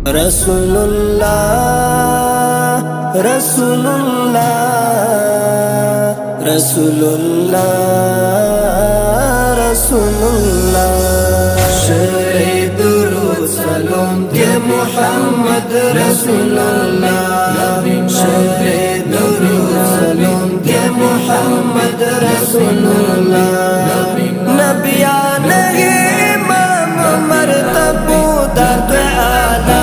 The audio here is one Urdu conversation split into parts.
رسول اللہ رسول اللہ رسول اللہ رسول اللہ شرع درود سلام کے محمد رسول اللہ شرع درود سلام کے محمد رسول اللہ نبیان امام مرتبہ درد اعلی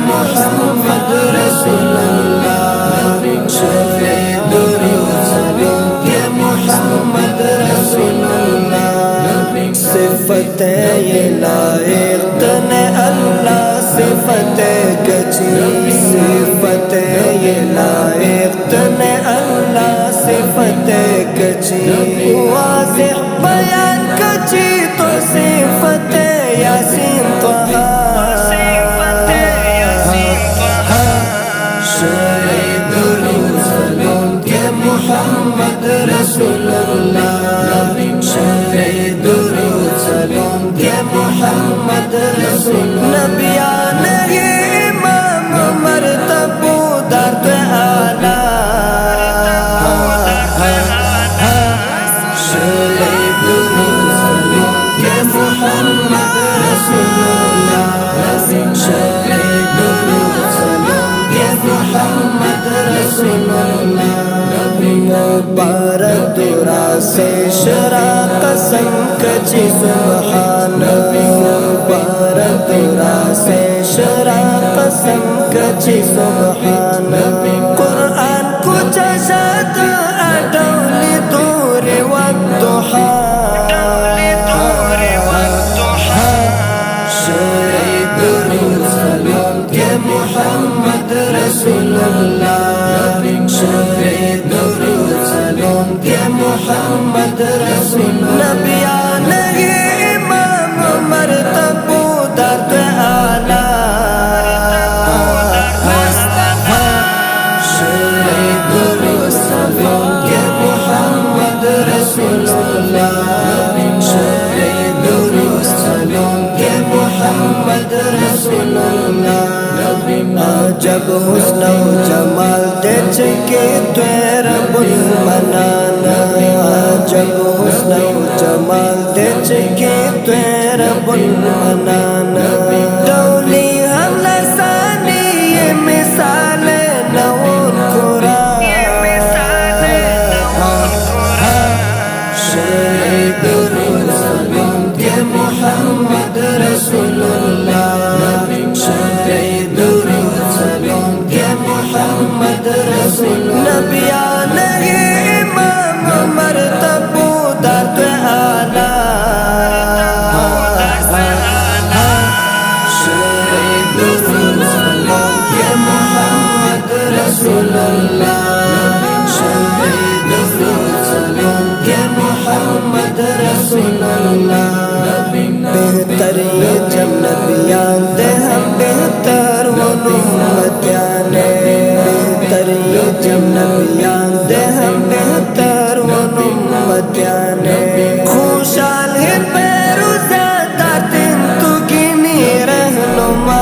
محمد رسول اللہ شفیع درود سلام کے محمد رسول اللہ صفت یہ لائق تنے اللہ صفت کچی صفت یہ لائق تنے اللہ صفت کچی واضح بیان کچی تو صفت یاسین طہا محمد رسول اللہ شفیع درود سلام کے محمد رسول نبیان امام مرتبہ درد اعلی شفیع درود سلام کے محمد رسول اللہ شفیع درود سلام کے محمد رسول اللہ مبارک درا سے شرع قسم کچی سبحان مبارک درا سے شرع قسم کچی سبحان قرآن کو چشت اڈولی دور والضحا شرع درود سلام کے محمد رسول اللہ شفیع درود سلام کے محمد رسول نبیان امام مرتبہ درد اعلی شفیع درود سلام کے محمد رسول اللہ شفیع درود سلام کے محمد رسول اللہ جب حسن و جمال دیچ کے تیر بلمنانا جب حسن و جمال دیچ کے تیر بلمنانا دولی ہم لسانی یہ مثال نون قرآن شرع درود سلام کے محمد رسول اللہ شفیع درود سلام کے محمد رسول نبیان امام مرتبہ درد اعلی شفیع درود سلام کے محمد رسول اللہ شفیع درود سلام کے محمد رسول اللہ بہتر یہ جب نبیان دے ہم بہتر و نعمتیان بہتر یہ جب نبیان دے ہم بہتر و نعمتیان خوشحال ہے پیروزہ داتن تو گینی رہنما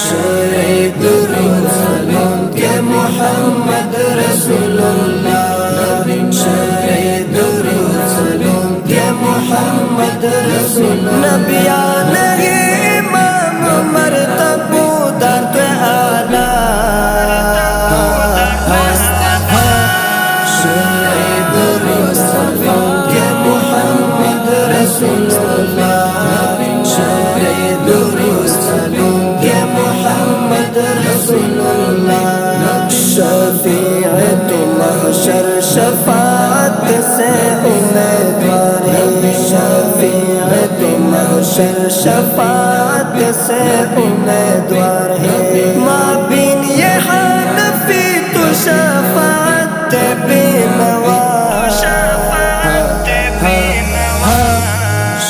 شرع درود سلام کے محمد رسول اللہ شفیع درود سلام کے محمد رسول نبیان امام مرتبہ درد اعلی شفیع درود سلام کے محمد رسول اللہ شفیع درود سلام کے محمد رسول اللہ شفیع تو محشر شفاعت سے امیدوار ہے شفیع تو محشر شفاعت سے امیدوار ہے مابین یہ حنفی تو شفاعت بے نوا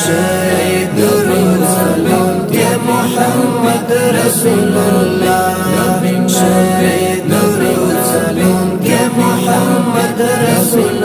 شرع درود سلام کے محمد رسول اللہ شفیع درود سلام کے محمد رسول